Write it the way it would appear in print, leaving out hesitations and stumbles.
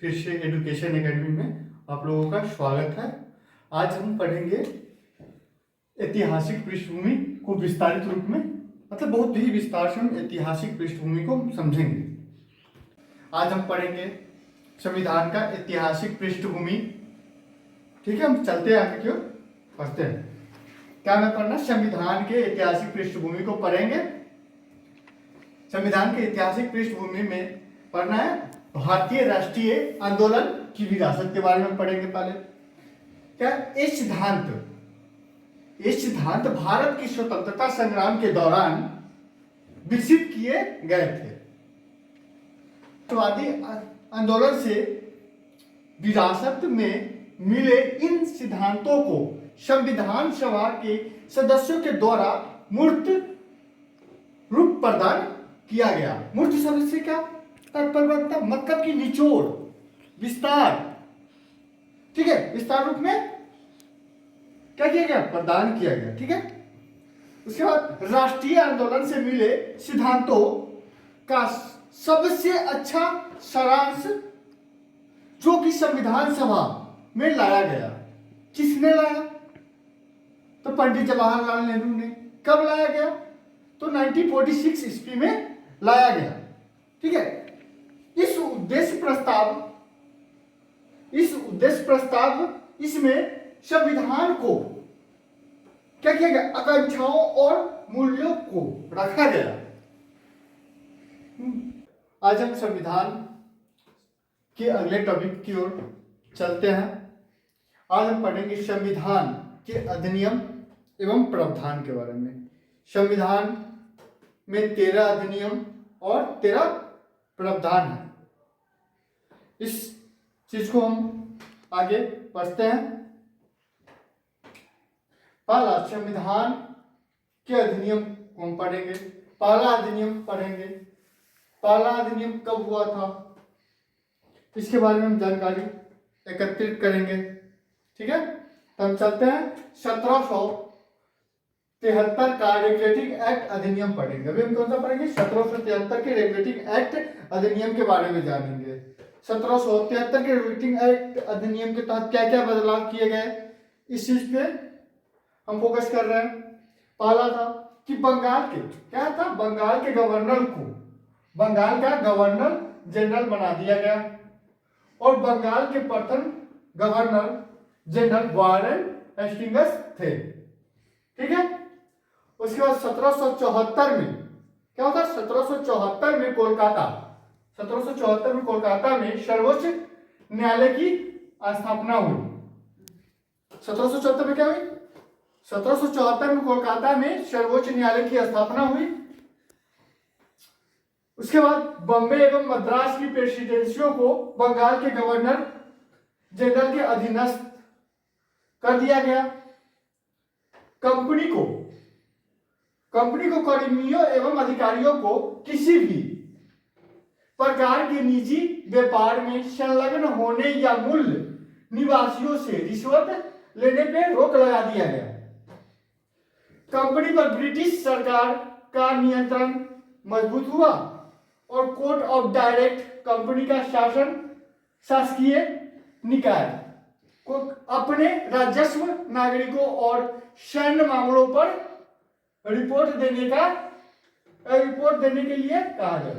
फिर से education academy में आप लोगों का स्वागत है। आज हम पढ़ेंगे ऐतिहासिक पृष्ठभूमि को विस्तारित रूप में, मतलब बहुत ही विस्तार से हम ऐतिहासिक पृष्ठभूमि को समझेंगे। आज हम पढ़ेंगे संविधान का ऐतिहासिक पृष्ठभूमि। ठीक है, हम चलते हैं आगे की ओर, पढ़ते हैं। क्या हमें पढ़ना? संविधान के ऐतिहासिक पृष्ठभूमि को पढ़ेंगे। संविधान के ऐतिहासिक पृष्ठभूमि में पढ़ना है भारतीय राष्ट्रीय आंदोलन की विरासत के बारे में पढ़ेंगे। पहले क्या ये सिद्धांत भारत की स्वतंत्रता संग्राम के दौरान विकसित किए गए थे। राष्ट्रवादी आंदोलन से विरासत में मिले इन सिद्धांतों को संविधान सभा के सदस्यों के द्वारा मूर्त रूप प्रदान किया गया। मूर्त शब्द से क्या तात्पर्य? मतलब की निचोड़, विस्तार। ठीक है, विस्तार रूप में क्या किया गया? प्रदान किया गया। ठीक है, उसके बाद राष्ट्रीय आंदोलन से मिले सिद्धांतों का सबसे अच्छा सारांश जो कि संविधान सभा में लाया गया। किसने लाया? तो पंडित जवाहरलाल नेहरू ने। कब लाया गया? तो 1946 ईस्वी में लाया गया। ठीक है, इस उद्देश्य प्रस्ताव इसमें संविधान को क्या किया गया? आकांक्षाओं और मूल्यों को रखा गया। आज हम संविधान के अगले टॉपिक की ओर चलते हैं। आज हम पढ़ेंगे संविधान के अधिनियम एवं प्रावधान के बारे में। संविधान में 13 अधिनियम और 13 प्रावधान है। इस चीज को हम आगे पढ़ते हैं। पहला संविधान के अधिनियम को हम पढ़ेंगे। पहला अधिनियम पढ़ेंगे। पहला अधिनियम कब हुआ था इसके बारे में हम जानकारी एकत्रित करेंगे। ठीक है, तो हम चलते हैं 1773 का रेगुलेटिंग एक्ट अधिनियम पढ़ेंगे। अभी हम कौन सा पढ़ेंगे? 1773 के रेगुलेटिंग एक्ट अधिनियम के बारे में जानेंगे। 1773 के रेगुलेटिंग एक्ट अधिनियम के तहत क्या क्या बदलाव किए गए, इस चीज पे हम फोकस कर रहे हैं। पहला था कि बंगाल के क्या था? बंगाल के गवर्नर को बंगाल का गवर्नर जनरल बना दिया गया और बंगाल के प्रथम गवर्नर जनरल वारेन हेस्टिंग्स थे। ठीक है, उसके बाद 1774 में क्या होता? 1774 में कोलकाता में सर्वोच्च न्यायालय की स्थापना हुई। 1774 में क्या हुई? 1774 में कोलकाता में सर्वोच्च न्यायालय की स्थापना हुई। उसके बाद बॉम्बे एवं मद्रास की प्रेसिडेंसियों को बंगाल के गवर्नर जनरल के अधीनस्थ कर दिया गया। कंपनी को कर्मियों एवं अधिकारियों को किसी भी प्रकार के निजी व्यापार में संलग्न होने या मूल निवासियों से रिश्वत लेने पर रोक लगा दिया गया। कंपनी पर ब्रिटिश सरकार का नियंत्रण मजबूत हुआ और कोर्ट ऑफ डायरेक्ट कंपनी का शासकीय निकाय को अपने राजस्व, नागरिकों और सैन्य मामलों पर रिपोर्ट देने के लिए कहा गया।